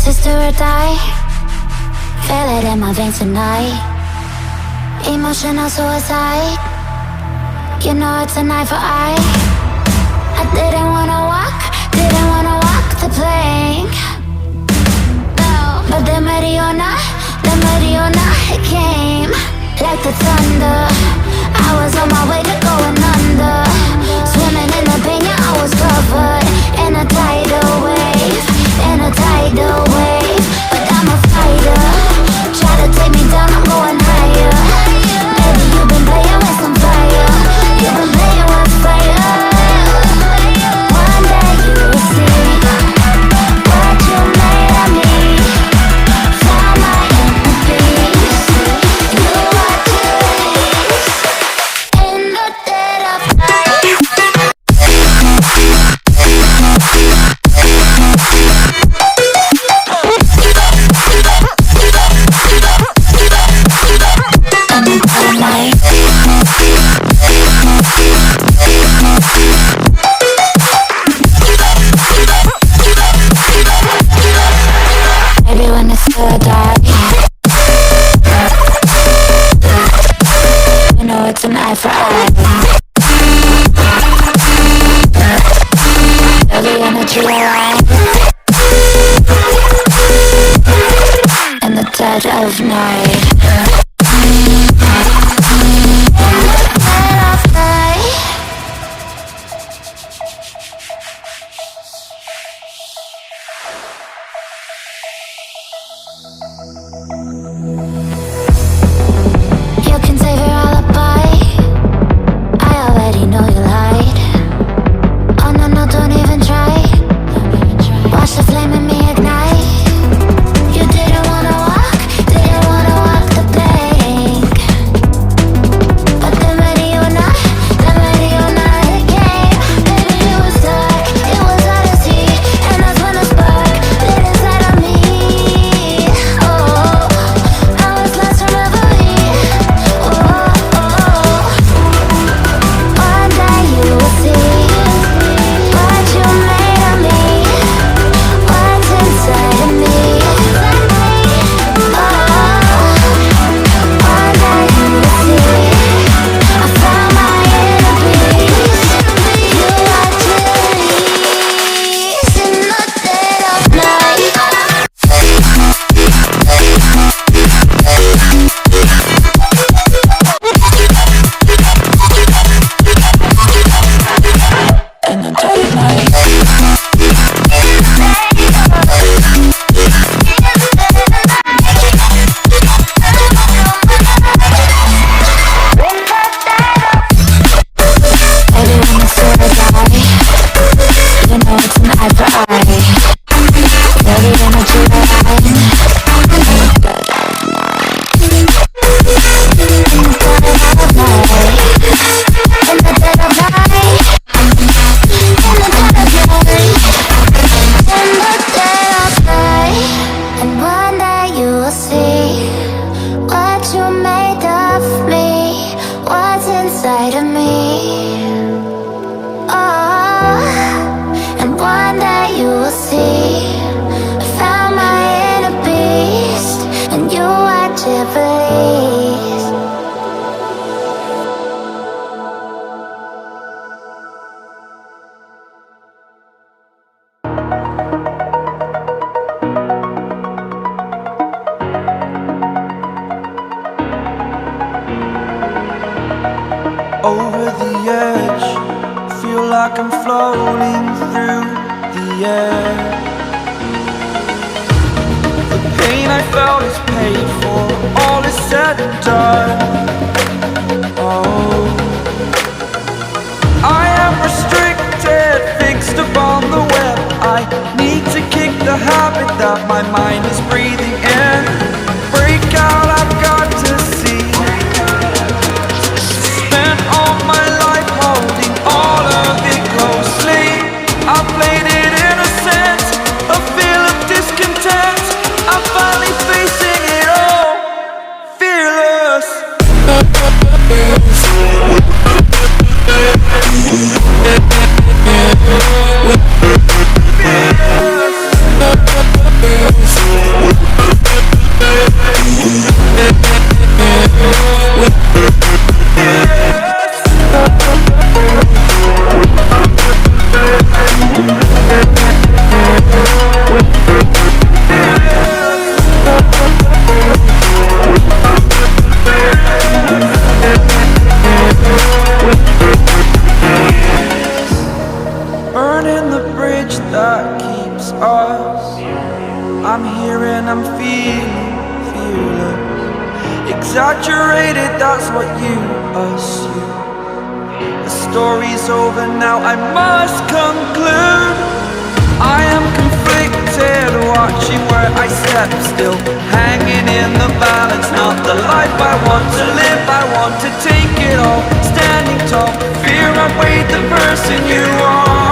is do or die. Feel it in my veins tonight. Emotional suicide. You know it's an eye for eye. I didn't wanna walk the plank. No, but the Mariona, it came like the thunder. I was on my way to going under. Swimming in the pain, yeah, I was covered in a tidal wave, but I'm a fighter. Try to take me down, I'm going higher. Baby, you've been playing with some fire. You've been playing with fire. One day you will see what you made of me. Found my inner peace. You are peace in the dead of night. Maybe when it's still dark, you know it's an eye for eye. Feel the energy around in the dead of night. You can save your alibi. I already know you lied. Oh no, no, don't even try. Watch the flame in me ignite. You didn't wanna walk the plank. But the Mariona, it came. Baby, it was dark, it was hard to see. And that's when the spark lit inside of me. Oh, I was lost from reverie. Oh, one day you will see what you made of me, what's inside of me. Oh, one day you will see I found my inner peace. You are peace in the dead of night. In the dead of night. Baby, when it's still dark, you know it's an eye for eye. Feel the energy around in the dead of night. In the dead of night. In the dead of night. In the dead of night. And one day you will see what you made of me, what's inside of me. Oh, and one day you will see I found my inner beast, and you are Jubilees. Over the edge, feel like I'm floating through the air. The pain I felt is paid for, all is said and done. Oh, I am restricted, fixed upon the web. I need to kick the habit that my mind is breathing in. Break out, I've got to see. Spent all my life holding all of it closely. I played it innocent, a feel of discontent. I'm finally facing it all, fearless. burning the bridge that keeps us. I'm here and I'm feeling fearless. Exaggerated, that's what you assume. The story's over now, I must conclude. I am conflicted, watching where I step still, hanging in the balance. Not the life I want to live, I want to take it all. Standing tall, fear I weighed the person you are.